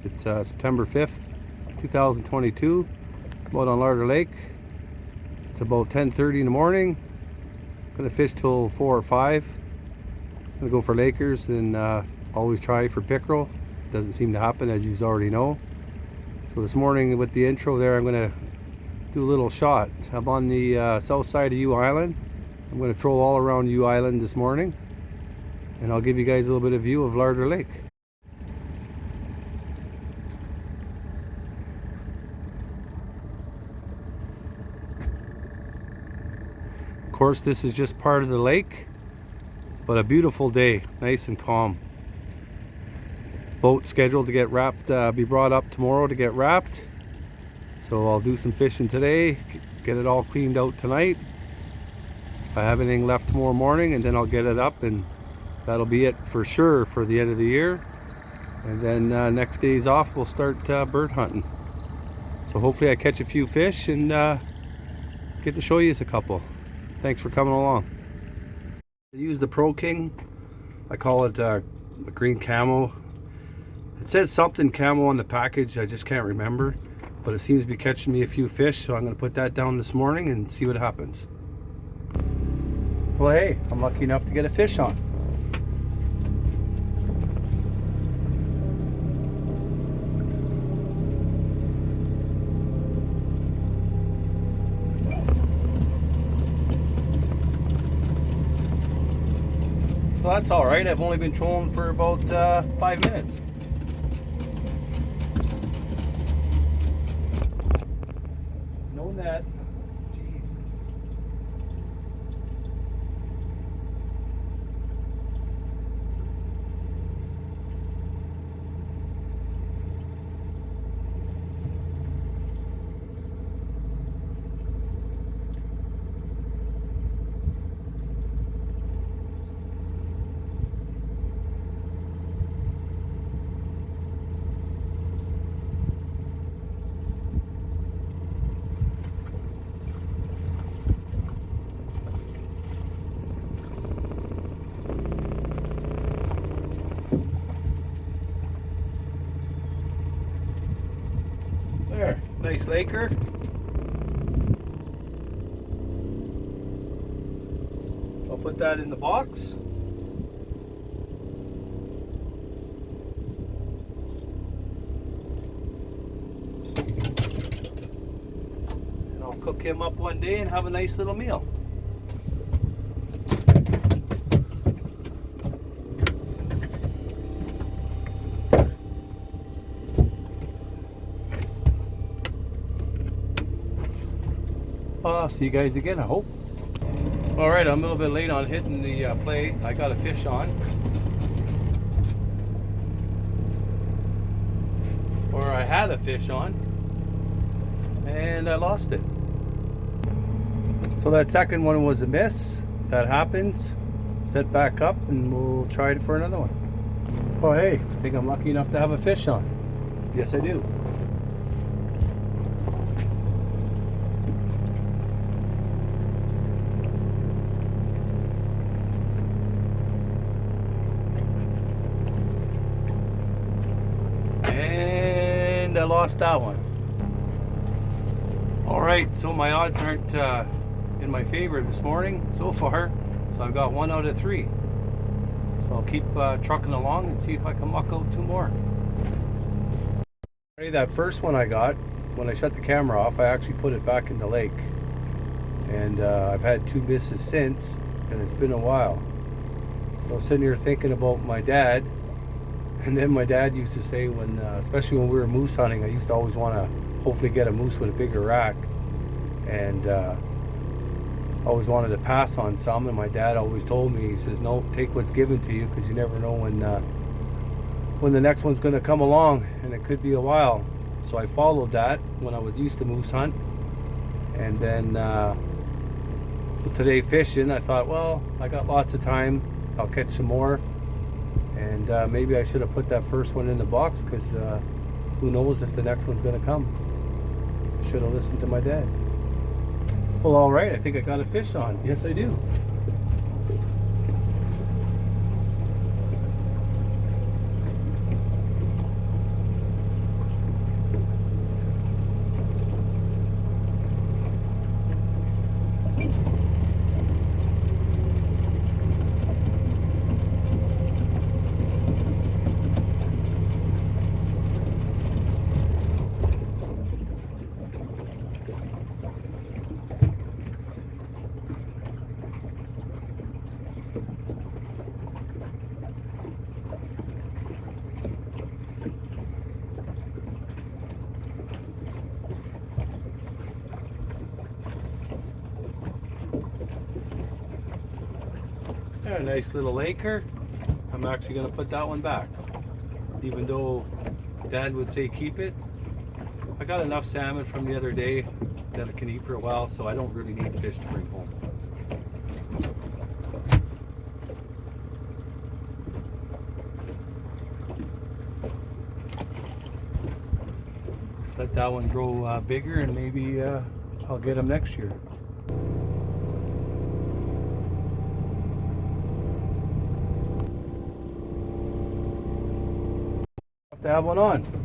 It's September 5th, 2022. I'm out on Larder Lake. It's about 10:30 in the morning. I'm gonna fish till 4 or 5. I'm gonna go for Lakers and always try for pickerel. Doesn't seem to happen, as you already know. So this morning with the intro there, I'm gonna do a little shot. I'm on the south side of U Island. I'm gonna troll all around U Island this morning, and I'll give you guys a little bit of view of Larder Lake. Of course, this is just part of the lake, but a beautiful day, nice and calm. Boat scheduled to get wrapped, be brought up tomorrow to get wrapped. So I'll do some fishing today, get it all cleaned out tonight. If I have anything left tomorrow morning, and then I'll get it up, and that'll be it for sure for the end of the year. And then next day's off, we'll start bird hunting. So hopefully I catch a few fish and get to show you a couple. Thanks for coming along. I use the Pro King. I call it a green camo. It says something camo on the package, I just can't remember, but it seems to be catching me a few fish, so I'm going to put that down this morning and see what happens. Well, hey, I'm lucky enough to get a fish on. Well, that's all right. I've only been trolling for about 5 minutes. No net. Jesus. There, nice Laker. I'll put that in the box. And I'll cook him up one day and have a nice little meal. I'll see you guys again, I hope. Alright, I'm a little bit late on hitting the play. I got a fish on. Or I had a fish on. And I lost it. So that second one was a miss. That happens. Set back up and we'll try it for another one. Oh hey, I think I'm lucky enough to have a fish on. Yes I do. I lost that one. Alright, so my odds aren't in my favor this morning so far, so I've got 1 out of 3. So I'll keep trucking along and see if I can muck out 2 more. That first one I got, when I shut the camera off, I actually put it back in the lake, and I've had 2 misses since, and it's been a while. So I was sitting here thinking about my dad. And then my dad used to say, when, especially when we were moose hunting, I used to always want to hopefully get a moose with a bigger rack, and always wanted to pass on some. And my dad always told me, he says, no, take what's given to you, because you never know when the next one's going to come along, and it could be a while. So I followed that when I was used to moose hunt, and then so today fishing, I thought, well, I got lots of time, I'll catch some more. And maybe I should have put that first one in the box, because who knows if the next one's going to come. I should have listened to my dad. Well, all right, I think I got a fish on. Yes, I do. A nice little laker. I'm actually going to put that one back, even though Dad would say keep it. I got enough salmon from the other day that I can eat for a while, so I don't really need fish to bring home. Let that one grow bigger, and maybe I'll get them next year. Have to have one on.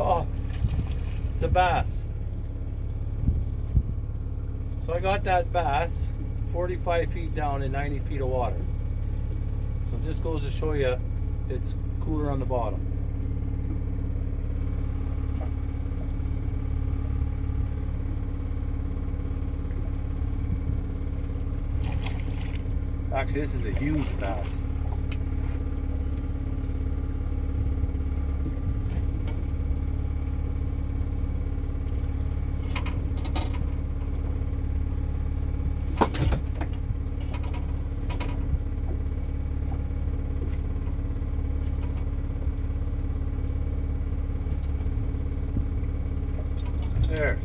Oh, it's a bass. So I got that bass 45 feet down in 90 feet of water. So it just goes to show you it's cooler on the bottom. Actually, this is a huge bass. There.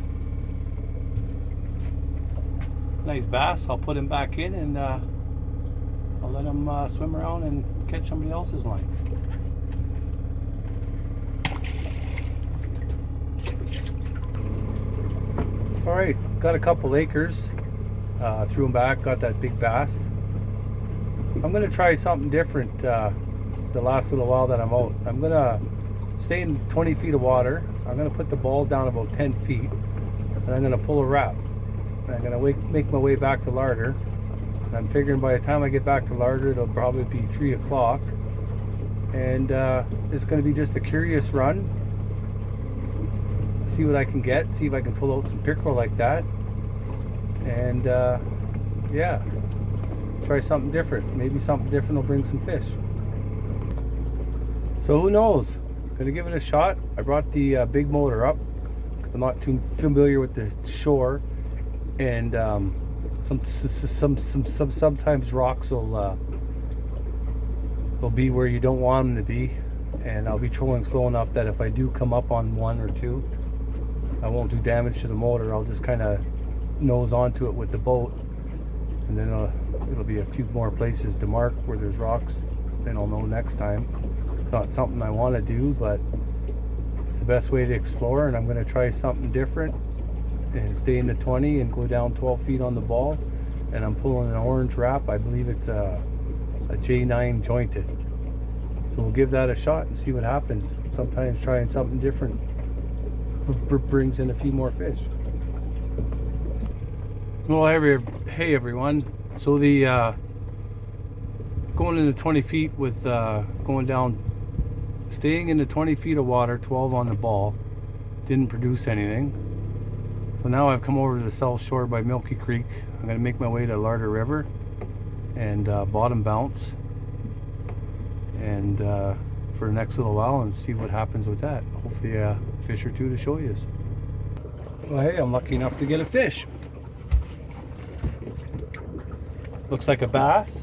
Nice bass. I'll put him back in, and I'll let him swim around and catch somebody else's line. Alright, got a couple acres. Threw them back, got that big bass. I'm going to try something different the last little while that I'm out. I'm going to stay in 20 feet of water. I'm going to put the ball down about 10 feet, and I'm going to pull a wrap. And I'm going to make my way back to Larder. And I'm figuring by the time I get back to Larder, it'll probably be 3 o'clock. And it's going to be just a curious run. See what I can get, see if I can pull out some pickerel like that. And yeah, try something different. Maybe something different will bring some fish. So who knows? Gonna give it a shot. I brought the big motor up because I'm not too familiar with the shore, and sometimes rocks will be where you don't want them to be, and I'll be trolling slow enough that if I do come up on one or two, I won't do damage to the motor. I'll just kind of nose onto it with the boat, and then it'll be a few more places to mark where there's rocks. Then I'll know next time. It's not something I want to do, but it's the best way to explore, and I'm going to try something different and stay in the 20 and go down 12 feet on the ball. And I'm pulling an orange wrap. I believe it's a J9 jointed. So we'll give that a shot and see what happens. Sometimes trying something different brings in a few more fish. Well, hey everyone. So the going into 20 feet with going down, staying in the 20 feet of water, 12 on the ball, didn't produce anything. So now I've come over to the south shore by Milky Creek. I'm going to make my way to Larder River and bottom bounce, and for the next little while, and see what happens with that. Hopefully a fish or two to show you. Well, hey, I'm lucky enough to get a fish. Looks like a bass.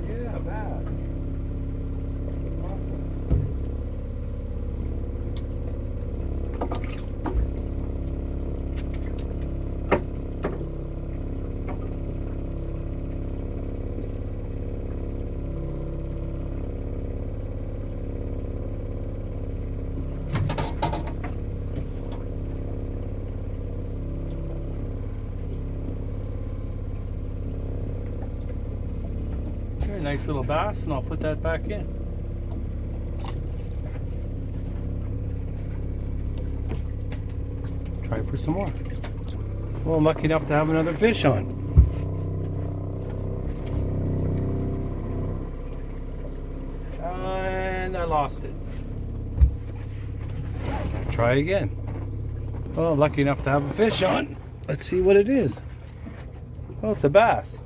Yeah, bass. Awesome. Very nice little bass, and I'll put that back in. Try for some more. Well, I'm lucky enough to have another fish on. And I lost it. Try again. Well, I'm lucky enough to have a fish on. Let's see what it is. Well, it's a bass.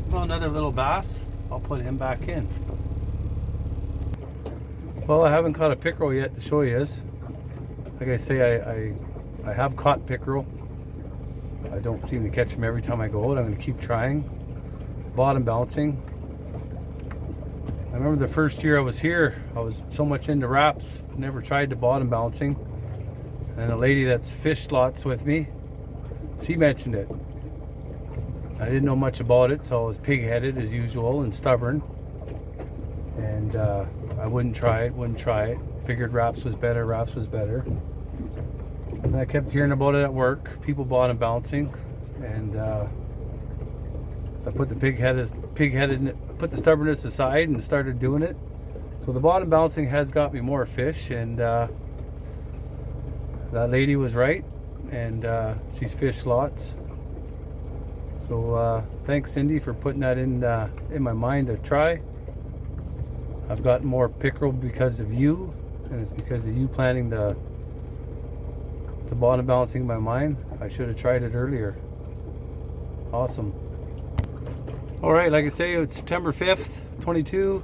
Well, another little bass. I'll put him back in. Well, I haven't caught a pickerel yet to show you. Like I say, I have caught pickerel. I don't seem to catch them every time I go out. I'm going to keep trying. Bottom bouncing. I remember the first year I was here, I was so much into wraps, never tried the bottom bouncing. And a lady that's fished lots with me, she mentioned it. I didn't know much about it, so I was pig-headed as usual and stubborn. And I wouldn't try it. Figured wraps was better. And I kept hearing about it at work, people bottom bouncing. And so I put the put the stubbornness aside and started doing it. So the bottom bouncing has got me more fish, and that lady was right, and she's fished lots. So thanks, Cindy, for putting that in my mind to try. I've gotten more pickerel because of you, and it's because of you planting the bottom balancing in my mind. I should have tried it earlier. Awesome. All right, like I say, it's September 5th, 22.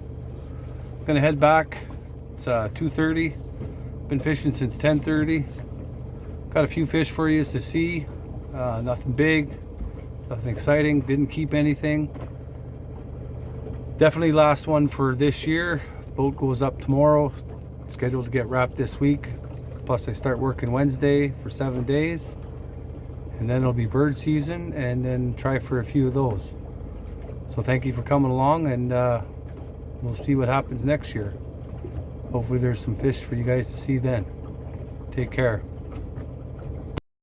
Gonna head back. It's 2:30. Been fishing since 10:30. Got a few fish for you to see. Nothing big. Nothing exciting, didn't keep anything. Definitely last one for this year. Boat goes up tomorrow. Scheduled to get wrapped this week. Plus I start working Wednesday for 7 days. And then it'll be bird season, and then try for a few of those. So thank you for coming along, and we'll see what happens next year. Hopefully there's some fish for you guys to see then. Take care.